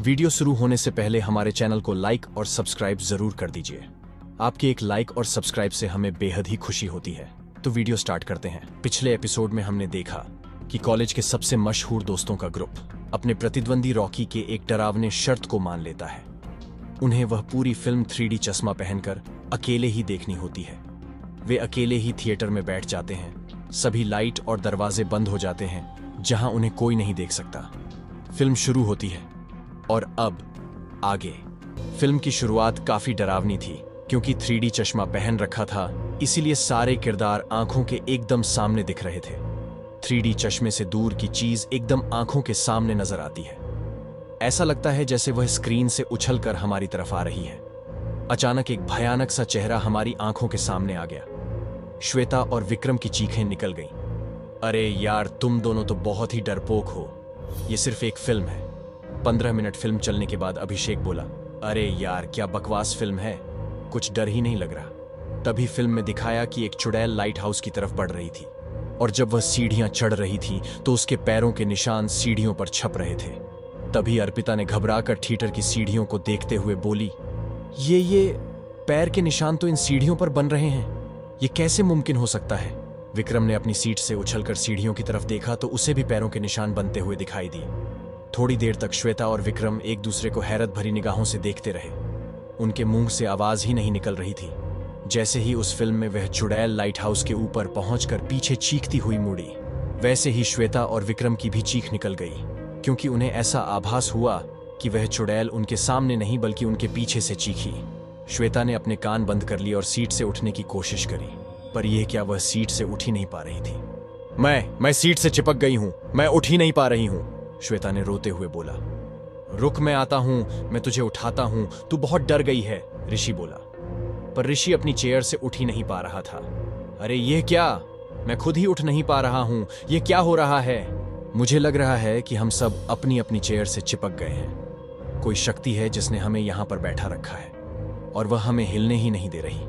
Video शुरू होने से पहले हमारे चैनल को लाइक और सब्सक्राइब जरूर कर दीजिए। आपके एक लाइक और सब्सक्राइब से हमें बेहद ही खुशी होती है। तो वीडियो स्टार्ट करते हैं। पिछले एपिसोड में हमने देखा कि कॉलेज के सबसे मशहूर दोस्तों का ग्रुप अपने प्रतिद्वंदी रॉकी के एक डरावने शर्त को मान लेता है। उन्हें वह पूरी फिल्म 3D चश्मा पहनकर अकेले ही देखनी होती है। वे अकेले ही थिएटर में बैठ जाते हैं। सभी लाइट और दरवाजे बंद हो जाते हैं, जहां उन्हें कोई नहीं देख सकता। फिल्म शुरू होती है और अब आगे। फिल्म की शुरुआत काफी डरावनी थी, क्योंकि 3D चश्मा पहन रखा था, इसीलिए सारे किरदार आंखों के एकदम सामने दिख रहे थे। 3D चश्मे से दूर की चीज एकदम आंखों के सामने नजर आती है। ऐसा लगता है जैसे वह स्क्रीन से उछलकर हमारी तरफ आ रही है। अचानक एक भयानक सा चेहरा हमारी आंखों के सामने आ गया। श्वेता और विक्रम की चीखें निकल गईं। अरे यार, तुम दोनों तो बहुत ही डरपोक हो। ये सिर्फ एक फिल्म है। 15 मिनट फिल्म चलने के बाद अभिषेक बोला, अरे यार, क्या बकवास फिल्म है, कुछ डर ही नहीं लग रहा। तभी फिल्म में दिखाया कि एक चुड़ैल लाइट हाउस की तरफ बढ़ रही थी, और जब वह सीढ़ियां चढ़ रही थी तो उसके पैरों के निशान सीढ़ियों पर छप रहे थे। तभी अर्पिता ने घबराकर थिएटर की सीढ़ियों को देखते हुए बोली, ये पैर के निशान तो इन सीढ़ियों पर बन रहे हैं, ये कैसे मुमकिन हो सकता है। विक्रम ने अपनी सीट से उछलकर सीढ़ियों की तरफ देखा तो उसे भी पैरों के निशान बनते हुए दिखाई दिए। थोड़ी देर तक श्वेता और विक्रम एक दूसरे को हैरत भरी निगाहों से देखते रहे। उनके मुंह से आवाज ही नहीं निकल रही थी। जैसे ही उस फिल्म में वह चुड़ैल लाइट हाउस के ऊपर पहुंचकर पीछे चीखती हुई मुड़ी, वैसे ही श्वेता और विक्रम की भी चीख निकल गई, क्योंकि उन्हें ऐसा आभास हुआ कि वह चुड़ैल उनके सामने नहीं बल्कि उनके पीछे से चीखी। श्वेता ने अपने कान बंद कर लिए और सीट से उठने की कोशिश करी, पर यह क्या, वह सीट से उठ ही नहीं पा रही थी। मैं सीट से चिपक गई हूं, मैं उठ ही नहीं पा रही हूं, श्वेता ने रोते हुए बोला। रुक, मैं आता हूं, मैं तुझे उठाता हूं, तू बहुत डर गई है, ऋषि बोला। पर ऋषि अपनी चेयर से उठ ही नहीं पा रहा था। अरे यह क्या, मैं खुद ही उठ नहीं पा रहा हूं, यह क्या हो रहा है। मुझे लग रहा है कि हम सब अपनी अपनी चेयर से चिपक गए हैं। कोई शक्ति है जिसने हमें यहां पर बैठा रखा है, और वह हमें हिलने ही नहीं दे रही,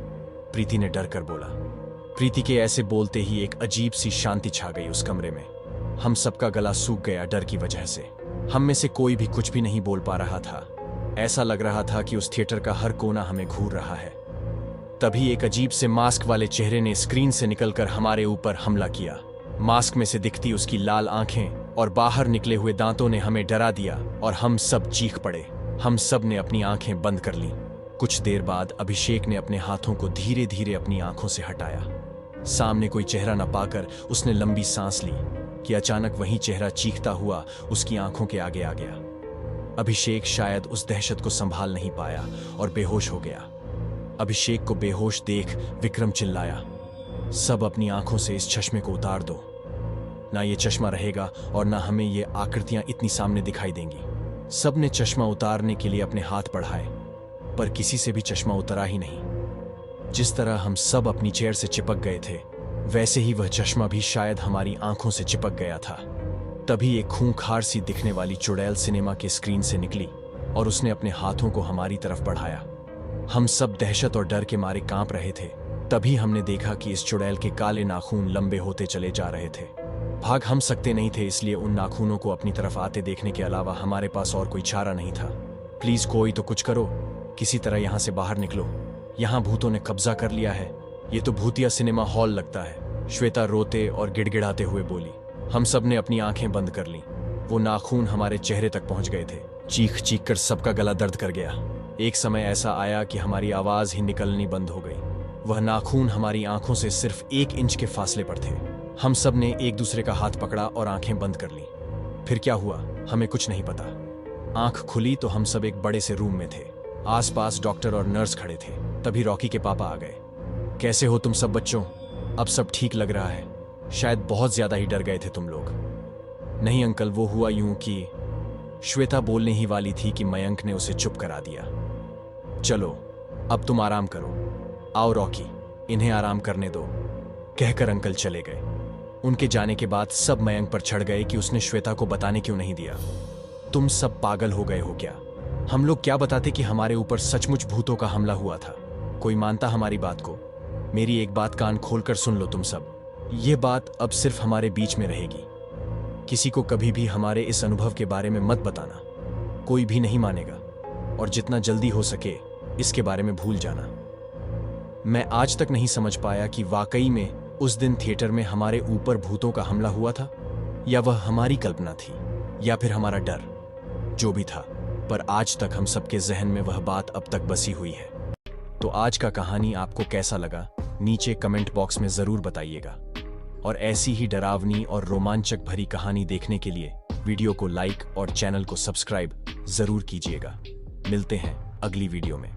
प्रीति ने डर कर बोला। प्रीति के ऐसे बोलते ही एक अजीब सी शांति छा गई उस कमरे में। हम सबका गला सूख गया डर की वजह से। हम में से कोई भी कुछ भी नहीं बोल पा रहा था। ऐसा लग रहा था कि उस थिएटर का हर कोना हमें घूर रहा है। तभी एक अजीब से मास्क वाले चेहरे ने स्क्रीन से निकलकर हमारे ऊपर हमला किया। मास्क में से दिखती उसकी लाल आंखें और बाहर निकले हुए दांतों ने हमें डरा दिया, और हम सब चीख पड़े। हम सब ने अपनी आंखें बंद कर लीं। कुछ देर बाद अभिषेक ने अपने हाथों को धीरे धीरे अपनी आंखों से हटाया। सामने कोई चेहरा न पाकर उसने लंबी सांस ली कि अचानक वही चेहरा चीखता हुआ उसकी आंखों के आगे आ गया। अभिषेक शायद उस दहशत को संभाल नहीं पाया और बेहोश हो गया। अभिषेक को बेहोश देख विक्रम चिल्लाया, सब अपनी आंखों से इस चश्मे को उतार दो, ना ये चश्मा रहेगा और ना हमें ये आकृतियां इतनी सामने दिखाई देंगी। सब ने चश्मा उतारने के लिए अपने हाथ बढ़ाए, पर किसी से भी चश्मा उतरा ही नहीं। जिस तरह हम सब अपनी चेयर से चिपक गए थे, वैसे ही वह चश्मा भी शायद हमारी आंखों से चिपक गया था। तभी एक खूंखार सी दिखने वाली चुड़ैल सिनेमा के स्क्रीन से निकली और उसने अपने हाथों को हमारी तरफ बढ़ाया। हम सब दहशत और डर के मारे कांप रहे थे। तभी हमने देखा कि इस चुड़ैल के काले नाखून लंबे होते चले जा रहे थे। भाग हम सकते नहीं थे, इसलिए उन नाखूनों को अपनी तरफ आते देखने के अलावा हमारे पास और कोई चारा नहीं था। प्लीज कोई तो कुछ करो, किसी तरह यहां से बाहर निकलो, यहां भूतों ने कब्जा कर लिया है। ये तो भूतिया सिनेमा हॉल लगता है, श्वेता रोते और गिड़गिड़ाते हुए बोली। हम सब ने अपनी आंखें बंद कर लीं। वो नाखून हमारे चेहरे तक पहुंच गए थे। चीख चीख कर सबका गला दर्द कर गया। एक समय ऐसा आया कि हमारी आवाज ही निकलनी बंद हो गई। वह नाखून हमारी आंखों से सिर्फ 1 इंच के फासले पर थे। हम सब ने एक दूसरे का हाथ पकड़ा और आंखें बंद कर ली। फिर क्या हुआ हमें कुछ नहीं पता। आंख खुली तो हम सब एक बड़े से रूम में थे। आसपास डॉक्टर और नर्स खड़े थे। तभी रॉकी के पापा आ गए। कैसे हो तुम सब बच्चों? अब सब ठीक लग रहा है? शायद बहुत ज्यादा ही डर गए थे तुम लोग। नहीं अंकल, वो हुआ यूं कि श्वेता बोलने ही वाली थी कि मयंक ने उसे चुप करा दिया। चलो अब तुम आराम करो। आओ रॉकी, इन्हें आराम करने दो, कहकर अंकल चले गए। उनके जाने के बाद सब मयंक पर चढ़ गए कि उसने श्वेता को बताने क्यों नहीं दिया। तुम सब पागल हो गए हो क्या? हम लोग क्या बताते कि हमारे ऊपर सचमुच भूतों का हमला हुआ था? कोई मानता हमारी बात को? मेरी एक बात कान खोलकर सुन लो तुम सब। ये बात अब सिर्फ हमारे बीच में रहेगी। किसी को कभी भी हमारे इस अनुभव के बारे में मत बताना। कोई भी नहीं मानेगा और जितना जल्दी हो सके इसके बारे में भूल जाना। मैं आज तक नहीं समझ पाया कि वाकई में उस दिन थिएटर में हमारे ऊपर भूतों का हमला हुआ था या वह हमारी कल्पना थी या फिर हमारा डर। जो भी था, पर आज तक हम सबके जहन में वह बात अब तक बसी हुई है। तो आज का कहानी आपको कैसा लगा नीचे कमेंट बॉक्स में जरूर बताइएगा और ऐसी ही डरावनी और रोमांचक भरी कहानी देखने के लिए वीडियो को लाइक और चैनल को सब्सक्राइब जरूर कीजिएगा। मिलते हैं अगली वीडियो में।